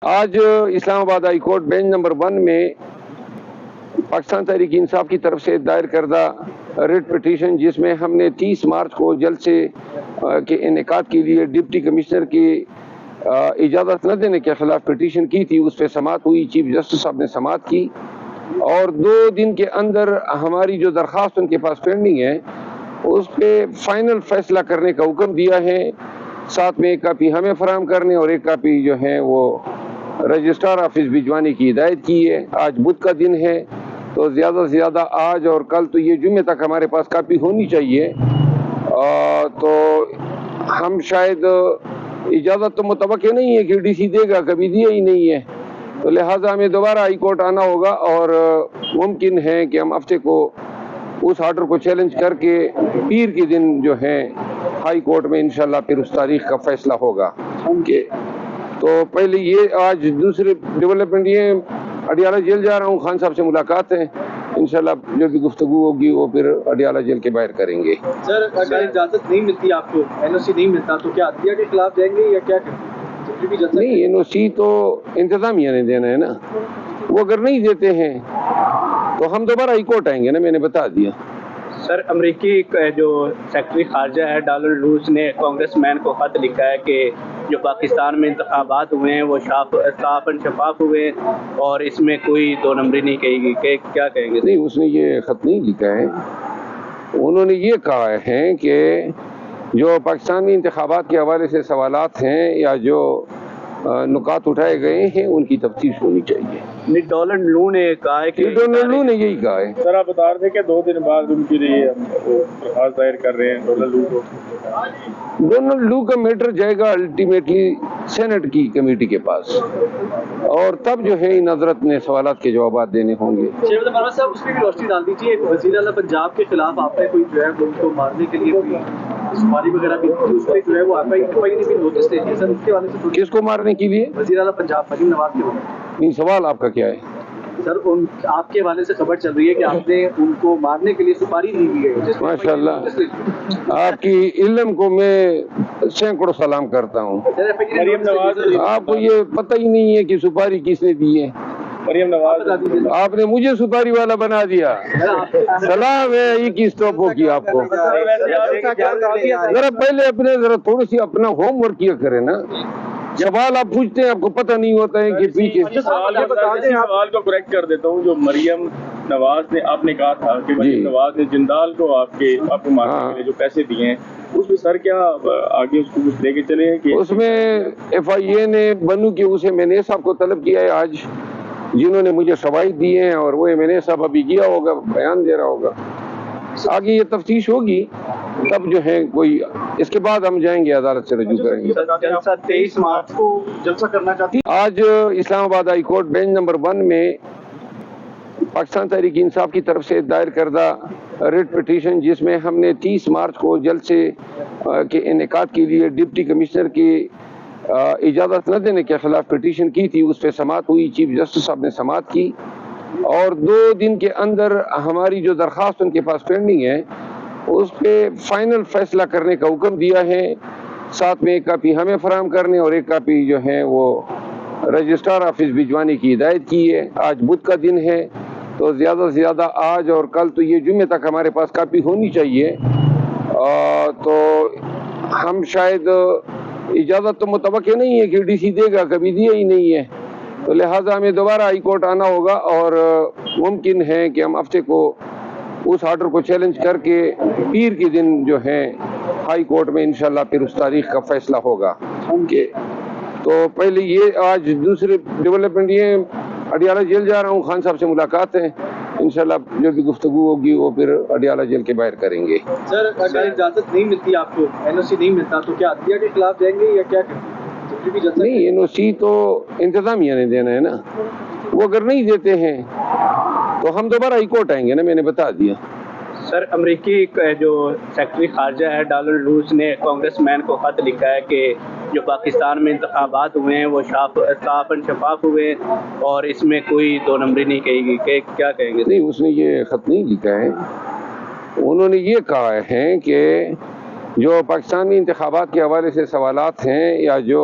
آج اسلام آباد high court bench number 1 میں پاکستان تحریک انصاف کی طرف سے دائر کردہ ریٹ پٹیشن، جس میں ہم نے 30 مارچ کو جلسے کے انعقاد کے لیے ڈپٹی کمشنر کی اجازت نہ دینے کے خلاف پٹیشن کی تھی، اس پہ سماعت ہوئی۔ چیف جسٹس صاحب نے سماعت کی اور 2 دن کے اندر ہماری جو درخواست ان کے پاس پینڈنگ ہے اس پہ فائنل فیصلہ کرنے کا حکم دیا ہے۔ ساتھ میں ایک کاپی ہمیں فراہم کرنے اور ایک کاپی جو ہے وہ رجسٹرار آفس بھجوانے کی ہدایت کی ہے۔ آج بدھ کا دن ہے تو زیادہ سے زیادہ آج اور کل تو یہ جمعے تک ہمارے پاس کاپی ہونی چاہیے، تو ہم شاید اجازت تو متوقع نہیں ہے کہ ڈی سی دے گا، کبھی دیا ہی نہیں ہے، تو لہٰذا ہمیں دوبارہ ہائی کورٹ آنا ہوگا اور ممکن ہے کہ ہم ہفتے کو اس آرڈر کو چیلنج کر کے پیر کے دن جو ہے ہائی کورٹ میں انشاءاللہ پھر اس تاریخ کا فیصلہ ہوگا۔ تو پہلے یہ آج دوسرے ڈیولپمنٹ یہ اڈیالہ جیل جا رہا ہوں، خان صاحب سے ملاقات ہے، انشاءاللہ جو بھی گفتگو ہوگی وہ پھر اڈیالہ جیل کے باہر کریں گے۔ سر اگر اجازت نہیں ملتی آپ کو، این او سی نہیں ملتا تو کیا عدلیہ کے خلاف جائیں گے یا کیا کریں گے؟ نہیں، این او سی تو انتظامیہ نے دینا ہے نا، وہ اگر نہیں دیتے ہیں تو ہم دوبارہ ہائی کورٹ آئیں گے نا، میں نے بتا دیا۔ سر امریکی جو سیکرٹری خارجہ ہے ڈالر لوز نے کانگریس مین کو خط لکھا ہے کہ جو پاکستان میں انتخابات ہوئے ہیں وہ صاف اور شفاف ہوئے اور اس میں کوئی 2 نمبری نہیں کہی گئی، کہ کیا کہیں گے؟ نہیں، اس نے یہ خط نہیں لکھا ہے، انہوں نے یہ کہا ہے کہ جو پاکستانی انتخابات کے حوالے سے سوالات ہیں یا جو نکات اٹھائے گئے ہیں ان کی تفتیش ہونی چاہیے۔ ڈونلڈ لو نے کہا ہے کہ ڈونلڈ لو نے یہی کہا ہے۔ سر آپ بتا رہے تھے کہ 2 دن بعد ان کے لیے درخواست دائر کر رہے ہیں ڈونلڈ لو کو۔ ڈونلڈ لو کا میٹر جائے گا الٹیمیٹلی سینٹ کی کمیٹی کے پاس، اور تب جو ہے ان حضرت نے سوالات کے جوابات دینے ہوں گے۔ صاحب اس میں بھی روشنی ڈال دیجیے، وزیر اعلیٰ پنجاب کے خلاف آپ نے کوئی جو ہے ان کو مارنے کے لیے کوئی سماری وغیرہ بھی تھی، اس پہ جو ہے وہ آپ نے بھی نوٹس دے دیا سر، اس کے حوالے سے کس کو مارنے کے لیے؟ وزیر اعلیٰ پنجاب مریم نواز کے حوالے۔ نہیں، سوال آپ کا کیا ہے؟ سر آپ کے حوالے سے خبر چل رہی ہے کہ آپ نے ان کو مارنے کے لیے سپاری دی ہوئی ہے۔ ماشاء اللہ، آپ کی علم کو میں سینکڑوں سلام کرتا ہوں۔ مریم نواز آپ کو یہ پتہ ہی نہیں ہے کہ سپاری کس نے دی ہے۔ مریم نواز آپ نے مجھے سپاری والا بنا دیا، سلام ہے یہ کی اسٹاپ کی آپ کو۔ ذرا پہلے ذرا تھوڑی سی اپنا ہوم ورک کیا کرے نا، سوال آپ پوچھتے ہیں آپ کو پتہ نہیں ہوتا ہے کہ پیچھے سوال کو کریکٹ کر دیتا ہوں۔ جو مریم نواز نے آپ نے کہا تھا کہ مریم نواز نے جندال کو آپ کو مارنے کے لیے جو پیسے دیے ہیں، اس میں سر کیا آگے اس کو کچھ لے کے چلے ہیں کہ اس میں ایف آئی اے نے بنو کے اسے میں نے صاحب کو طلب کیا ہے آج، جنہوں نے مجھے شواہد دیے ہیں، اور وہ میں نے صاحب ابھی گیا ہوگا، بیان دے رہا ہوگا، آگے یہ تفتیش ہوگی تب جو ہے کوئی، اس کے بعد ہم جائیں گے عدالت سے رجوع کریں گے۔ 23 مارچ کو جلسہ کرنا چاہتی آج اسلام آباد ہائی کورٹ بینچ نمبر 1 میں پاکستان تحریک انصاف کی طرف سے دائر کردہ ریٹ پٹیشن، جس میں ہم نے 30 مارچ کو جلسے کے انعقاد کے لیے ڈپٹی کمشنر کی اجازت نہ دینے کے خلاف پٹیشن کی تھی، اس پہ سماعت ہوئی۔ چیف جسٹس صاحب نے سماعت کی اور 2 دن کے اندر ہماری جو درخواست ان کے پاس پینڈنگ ہے اس پہ فائنل فیصلہ کرنے کا حکم دیا ہے۔ ساتھ میں ایک کاپی ہمیں فراہم کرنے اور ایک کاپی جو ہے وہ رجسٹرار آفس بھجوانے کی ہدایت کی ہے۔ آج بدھ کا دن ہے تو زیادہ سے زیادہ آج اور کل تو یہ جمعے تک ہمارے پاس کاپی ہونی چاہیے، تو ہم شاید اجازت تو متوقع نہیں ہے کہ ڈی سی دے گا، کبھی دیا ہی نہیں ہے، تو لہٰذا ہمیں دوبارہ ہائی کورٹ آنا ہوگا اور ممکن ہے کہ ہم ہفتے کو اس آرڈر کو چیلنج کر کے پیر کے دن جو ہے ہائی کورٹ میں انشاءاللہ پھر اس تاریخ کا فیصلہ ہوگا۔ تو پہلے یہ آج دوسرے ڈیولپمنٹ یہ اڈیالہ جیل جا رہا ہوں، خان صاحب سے ملاقات ہے، انشاءاللہ جو بھی گفتگو ہوگی وہ پھر اڈیالہ جیل کے باہر کریں گے۔ سر اگر اجازت نہیں ملتی آپ کو، این او سی نہیں ملتا تو کیا عدلیہ کے خلاف جائیں گے یا کیا کریں گے؟ نہیں، این او سی تو انتظامیہ نے دینا ہے نا، وہ اگر نہیں دیتے ہیں تو ہم دوبارہ ہائی کورٹ آئیں گے نا، میں نے بتا دیا۔ سر امریکی جو سیکرٹری خارجہ ہے ڈالر لوز نے کانگریس مین کو خط لکھا ہے کہ جو پاکستان میں انتخابات ہوئے ہیں وہ صاف اور شفاف ہوئے اور اس میں کوئی 2 نمبری نہیں کہی گئی، کہ کیا کہیں گے؟ نہیں، اس نے یہ خط نہیں لکھا ہے، انہوں نے یہ کہا ہے کہ جو پاکستانی انتخابات کے حوالے سے سوالات ہیں یا جو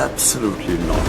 Absolutely not.